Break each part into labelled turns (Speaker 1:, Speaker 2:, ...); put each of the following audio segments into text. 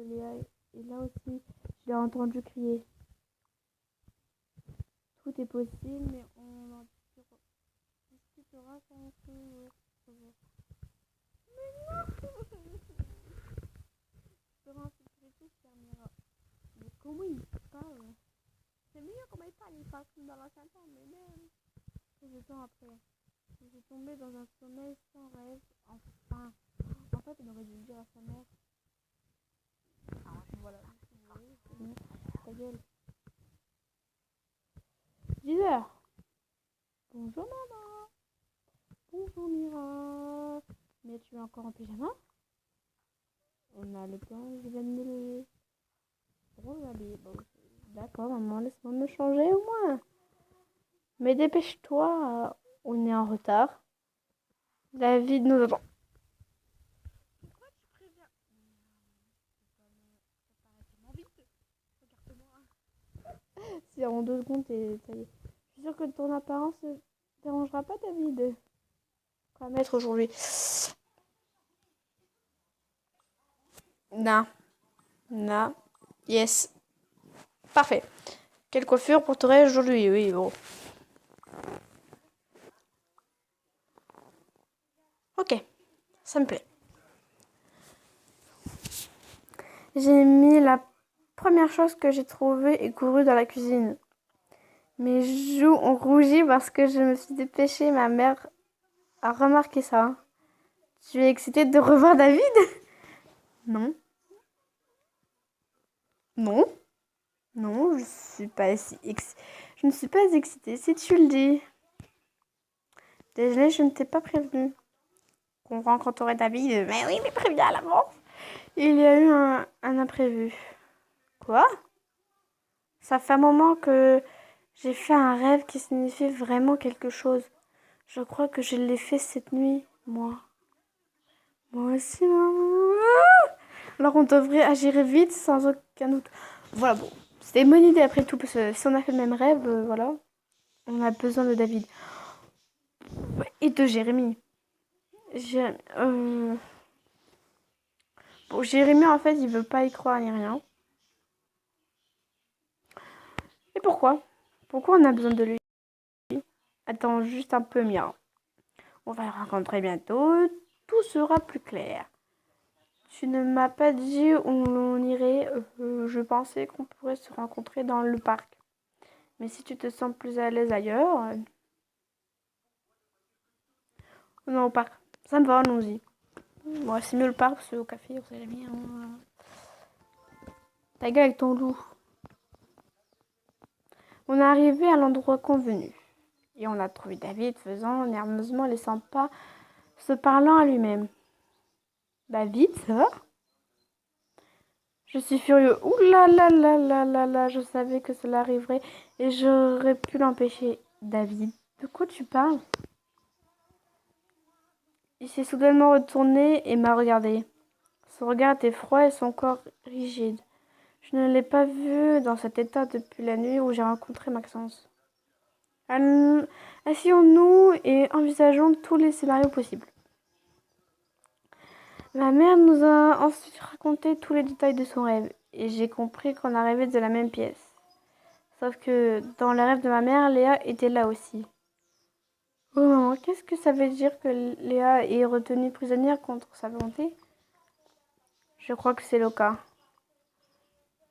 Speaker 1: Léa est là aussi. Je l'ai entendu crier. Tout est possible, mais on en discutera quand on se revoit. Tu seras en sécurité, chère Mira. Mais comment il parle? C'est mieux comment il parle. Il parle comme dans l'ancien temps, mais même. Peu de temps après, je suis tombée dans un sommeil sans rêve. Enfin, en fait, il aurait dû le dire à sa mère. Voilà. Oui, ta gueule. 10 heures. Bonjour maman. Bonjour Mira. Mais tu es encore en pyjama? On a le plan, je viens de le regarder. Bon, d'accord maman, laisse-moi me changer au moins. Mais dépêche-toi, on est en retard. David nous attend. Pourquoi tu préviens? Si en 2 secondes, ça y est. Je suis sûre que ton apparence ne dérangera pas David. Quoi mettre aujourd'hui? Non. Non. Yes. Parfait. Quelle coiffure porterais-je aujourd'hui? Oui, bon. Ok. Ça me plaît. J'ai mis la première chose que j'ai trouvée et couru dans la cuisine. Mes joues ont rougi parce que je me suis dépêchée. Ma mère a remarqué ça. Tu es excitée de revoir David? Non. Non. Non, je je ne suis pas excitée, si tu le dis. Désolée, je ne t'ai pas prévenu qu'on rencontrerait David. Mais oui, mais préviens à l'avance. Il y a eu un imprévu. Quoi? Ça fait un moment que j'ai fait un rêve qui signifie vraiment quelque chose. Je crois que je l'ai fait cette nuit, moi. Moi aussi, maman. Alors on devrait agir vite sans aucun doute. Voilà, bon. C'était une bonne idée après tout, parce que si on a fait le même rêve, voilà. On a besoin de David. Et de Jérémy. Bon, Jérémy, en fait, il veut pas y croire ni rien. Et pourquoi? Pourquoi on a besoin de lui? Attends juste un peu, Mia. On va le rencontrer bientôt. Tout sera plus clair. Tu ne m'as pas dit où on irait. Je pensais qu'on pourrait se rencontrer dans le parc. Mais si tu te sens plus à l'aise ailleurs... Non, au parc. Ça me va, allons-y. Moi, c'est mieux le parc, c'est au café, on sait jamais. Ta gueule avec ton loup. On est arrivé à l'endroit convenu. Et on a trouvé David faisant nerveusement les 100 pas, se parlant à lui-même. David, ça va? Je suis furieux. Ouh là là là là là là, je savais que cela arriverait et j'aurais pu l'empêcher. David, de quoi tu parles? Il s'est soudainement retourné et m'a regardé. Son regard était froid et son corps rigide. Je ne l'ai pas vu dans cet état depuis la nuit où j'ai rencontré Maxence. Asseyons-nous et envisageons tous les scénarios possibles. Ma mère nous a ensuite raconté tous les détails de son rêve et j'ai compris qu'on arrivait de la même pièce. Sauf que dans le rêve de ma mère, Léa était là aussi. Oh maman, qu'est-ce que ça veut dire que Léa est retenue prisonnière contre sa volonté? Je crois que c'est le cas.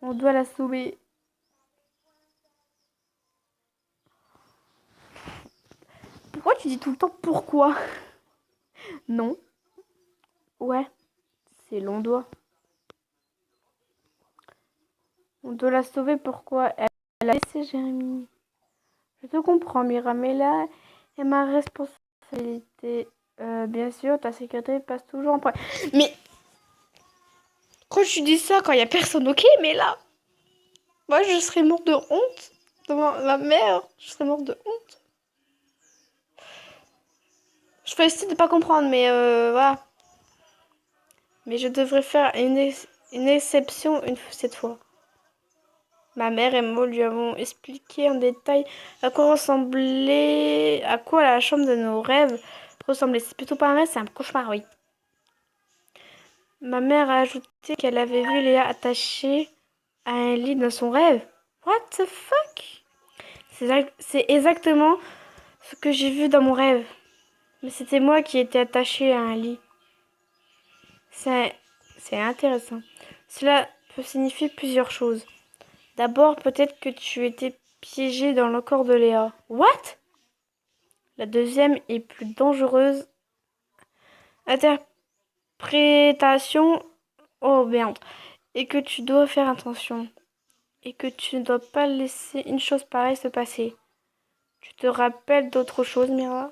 Speaker 1: On doit la sauver. Pourquoi tu dis tout le temps pourquoi? Non. Ouais, c'est l'on doit. On doit la sauver, pourquoi? Elle a laissé Jérémy. Je te comprends, Mira, mais là est ma responsabilité. Bien sûr, ta sécurité passe toujours en premier. Mais quand tu dis ça, quand il y a personne, ok, mais là, moi je serais morte de honte devant ma mère. Je serais morte de honte. Je peux essayer de pas comprendre, mais voilà. Mais je devrais faire une exception cette fois. Ma mère et moi lui avons expliqué en détail à quoi la chambre de nos rêves ressemblait. C'est plutôt pas un rêve, c'est un cauchemar, oui. Ma mère a ajouté qu'elle avait vu Léa attachée à un lit dans son rêve. What the fuck? C'est exactement ce que j'ai vu dans mon rêve. Mais c'était moi qui étais attachée à un lit. C'est c'est intéressant. Cela peut signifier plusieurs choses. D'abord, peut-être que tu étais piégée dans le corps de Léa. What? La deuxième et plus dangereuse interprétation. Oh merde. Et que tu dois faire attention. Et que tu ne dois pas laisser une chose pareille se passer. Tu te rappelles d'autre chose, Mira?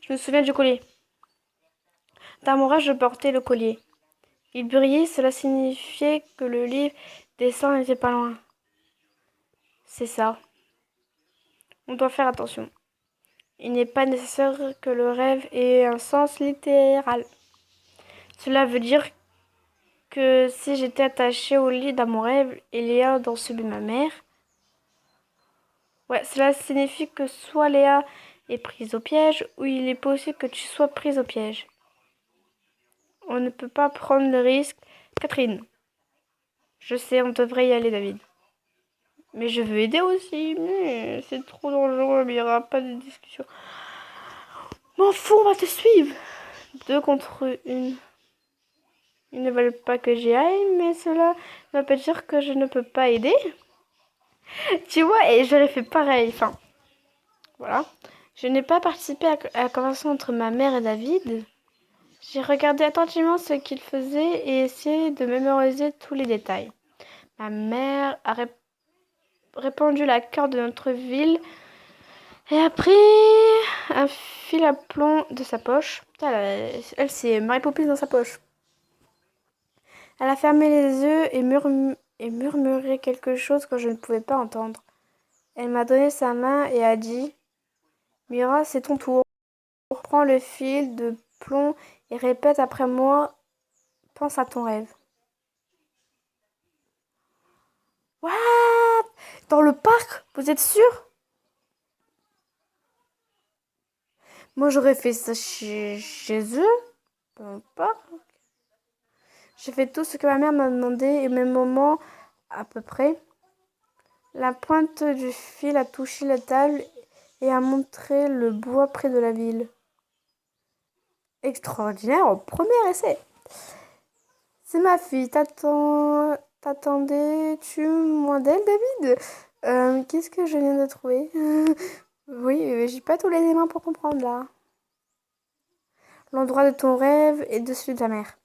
Speaker 1: Je me souviens du collier. Dans mon rêve, je portais le collier. Il brillait, cela signifiait que le livre des sangs n'était pas loin. C'est ça. On doit faire attention. Il n'est pas nécessaire que le rêve ait un sens littéral. Cela veut dire que si j'étais attachée au lit dans mon rêve et Léa dans celui de ma mère, ouais, cela signifie que soit Léa est prise au piège ou il est possible que tu sois prise au piège. On ne peut pas prendre le risque. Catherine, je sais, on devrait y aller, David. Mais je veux aider aussi, mais c'est trop dangereux, il n'y aura pas de discussion. M'en fous, on va te suivre. 2 contre 1. Ils ne veulent pas que j'y aille, mais cela ne veut pas dire que je ne peux pas aider. Tu vois, et j'aurais fait pareil. Enfin, voilà. Je n'ai pas participé à la conversation entre ma mère et David. J'ai regardé attentivement ce qu'il faisait et essayé de mémoriser tous les détails. Ma mère a répandu la carte de notre ville et a pris un fil à plomb de sa poche. Putain, elle c'est Mary Poppins dans sa poche. Elle a fermé les yeux et murmuré quelque chose que je ne pouvais pas entendre. Elle m'a donné sa main et a dit « Mira, c'est ton tour. Prends le fil de plomb et répète après moi. Pense à ton rêve. » What? Dans le parc? Vous êtes sûr? Moi, j'aurais fait ça chez eux. Dans le parc. J'ai fait tout ce que ma mère m'a demandé et au même moment, à peu près. La pointe du fil a touché la table et a montré le bois près de la ville. Extraordinaire au premier essai. C'est ma fille. T'attendais-tu moins d'elle, David? Qu'est-ce que je viens de trouver? Oui, j'ai pas tous les éléments pour comprendre là. L'endroit de ton rêve et de celui de ta mère.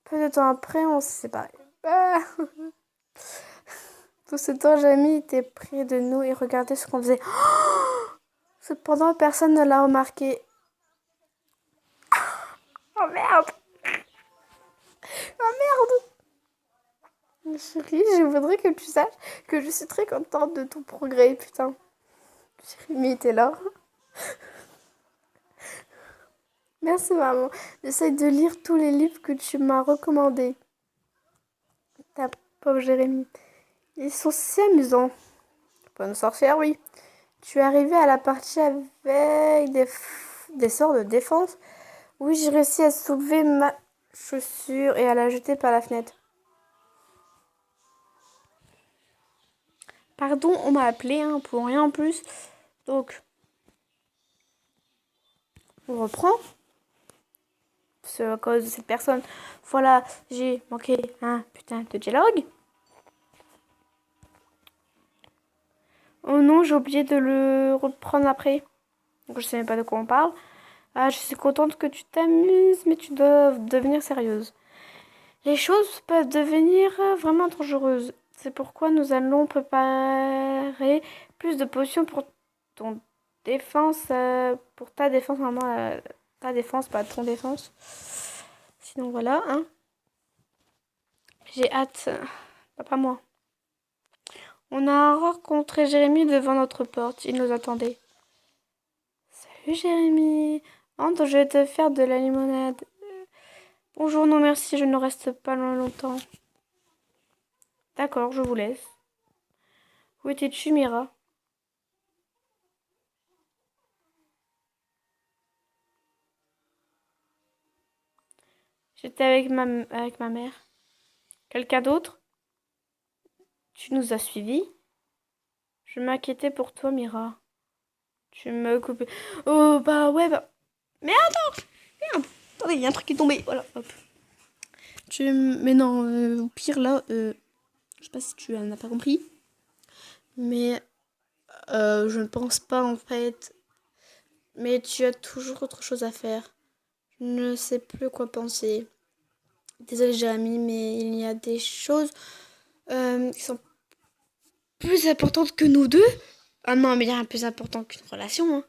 Speaker 1: Peu de temps après, on s'est séparés. Ah. Tout ce temps, Jamie était près de nous et regardait ce qu'on faisait. Cependant, personne ne l'a remarqué. Oh merde! Oh merde! Chérie, je voudrais que tu saches que je suis très contente de ton progrès, putain. Jérémy était là. Merci maman. J'essaie de lire tous les livres que tu m'as recommandés. Ta pauvre Jérémy. Ils sont si amusants. Bonne sorcière, oui. Tu es arrivé à la partie avec des sorts de défense. Oui, j'ai réussi à soulever ma chaussure et à la jeter par la fenêtre. Pardon, on m'a appelé hein, pour rien en plus. Donc, on reprend. C'est à cause de cette personne. Voilà, j'ai manqué un putain de dialogue. Oh non, j'ai oublié de le reprendre après. Donc, je sais même pas de quoi on parle. Ah, je suis contente que tu t'amuses, mais tu dois devenir sérieuse. Les choses peuvent devenir vraiment dangereuses. C'est pourquoi nous allons préparer plus de potions pour ton défense, pour ta défense, maman, ta défense, pas ton défense. Sinon voilà, hein. J'ai hâte, pas moi. On a rencontré Jérémy devant notre porte. Il nous attendait. Salut Jérémy. Entre, je vais te faire de la limonade. Bonjour, non merci, je ne reste pas longtemps. D'accord, je vous laisse. Où étais-tu, Mira? J'étais avec ma mère. Quelqu'un d'autre? Tu nous as suivis? Je m'inquiétais pour toi, Mira. Tu me coupais. Oh, bah ouais, bah. Merde! Merde! Attendez, il y a un truc qui est tombé. Voilà, hop. Mais non, au pire, là, je sais pas si tu n'as pas compris. Mais je ne pense pas, en fait. Mais tu as toujours autre chose à faire. Je ne sais plus quoi penser. Désolée, Jérémy, mais il y a des choses qui sont plus importantes que nous deux. Ah non, mais il y a rien de plus important qu'une relation, hein.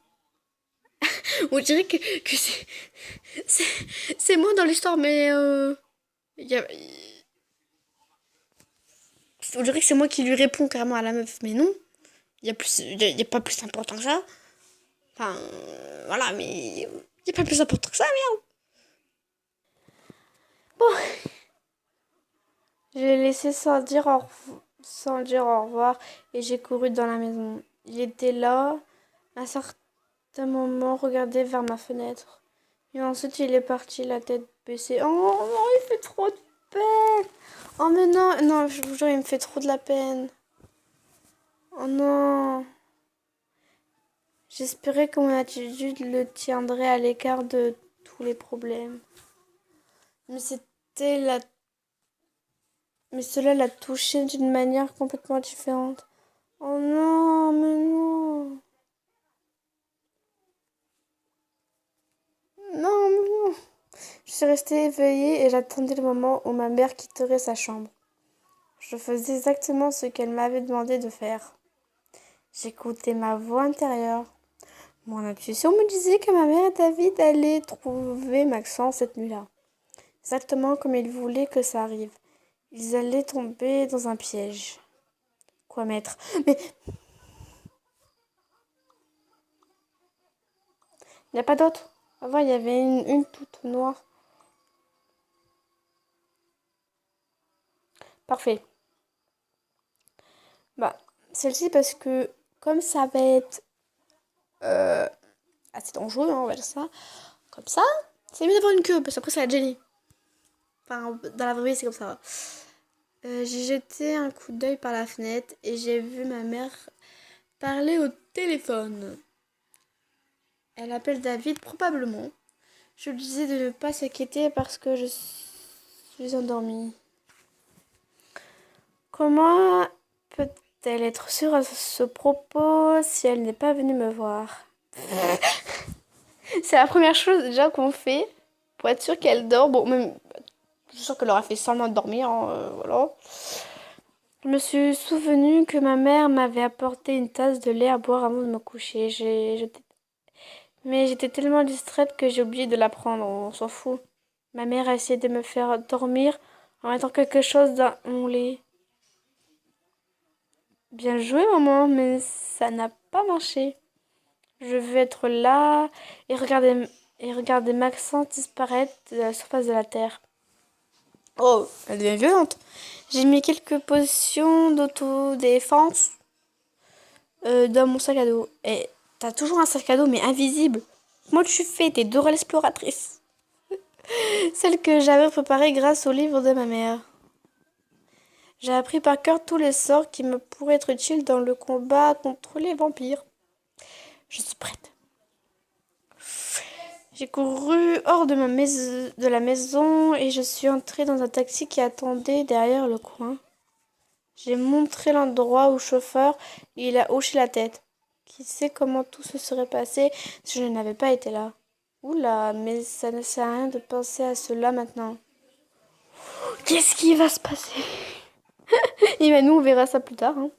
Speaker 1: On dirait que c'est moi dans l'histoire, mais y a- on dirait que c'est moi qui lui réponds carrément à la meuf, mais non. Y a pas plus important que ça. Enfin, voilà, mais y a pas plus important que ça, merde. Bon, je l'ai laissé sans dire au revoir et j'ai couru dans la maison. Il était là, à un certain moment, regardait vers ma fenêtre. Et ensuite, il est parti, la tête baissée. Oh non, il fait trop de peine. Oh mais non, non, je vous jure, il me fait trop de la peine. Oh non. J'espérais que mon attitude le tiendrait à l'écart de tous les problèmes. Mais c'était la... Mais cela l'a touché d'une manière complètement différente. Oh non, mais non. Non, mais non. Je suis restée éveillée et j'attendais le moment où ma mère quitterait sa chambre. Je faisais exactement ce qu'elle m'avait demandé de faire. J'écoutais ma voix intérieure. Mon intuition me disait que ma mère et David allaient trouver Maxence cette nuit-là. Exactement comme il voulait que ça arrive. Ils allaient tomber dans un piège. Quoi mettre? Mais il n'y a pas d'autre. Avant, il y avait une toute noire. Parfait. Bah, celle-ci parce que comme ça va être assez dangereux, hein, on va dire ça. Comme ça, c'est mieux d'avoir une queue parce qu'après ça va être gêné. Enfin, dans la vraie vie, c'est comme ça. J'ai jeté un coup d'œil par la fenêtre et j'ai vu ma mère parler au téléphone. Elle appelle David probablement. Je lui disais de ne pas s'inquiéter parce que je suis endormie. Comment peut-elle être sûre à ce propos si elle n'est pas venue me voir? C'est la première chose déjà qu'on fait pour être sûr qu'elle dort. Bon, même, je suis sûre qu'elle aurait fait semblant de dormir, hein, voilà. Je me suis souvenu que ma mère m'avait apporté une tasse de lait à boire avant de me coucher. Mais j'étais tellement distraite que j'ai oublié de la prendre. On s'en fout. Ma mère a essayé de me faire dormir en mettant quelque chose dans mon lait. Bien joué, maman, mais ça n'a pas marché. Je veux être là et regarder Maxence disparaître de la surface de la Terre. Oh, elle devient violente. J'ai mis quelques potions d'autodéfense dans mon sac à dos. Et t'as toujours un sac à dos, mais invisible. Comment tu fais? T'es Dora l'exploratrice. Celle que j'avais préparée grâce au livre de ma mère. J'ai appris par cœur tous les sorts qui me pourraient être utiles dans le combat contre les vampires. Je suis prête. J'ai couru hors de la maison et je suis entrée dans un taxi qui attendait derrière le coin. J'ai montré l'endroit au chauffeur et il a hoché la tête. Qui sait comment tout se serait passé si je n'avais pas été là? Oula, mais ça ne sert à rien de penser à cela maintenant. Qu'est-ce qui va se passer? Et ben nous, on verra ça plus tard, hein.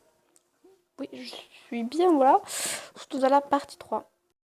Speaker 1: Oui, je suis bien, voilà. Surtout dans la partie 3.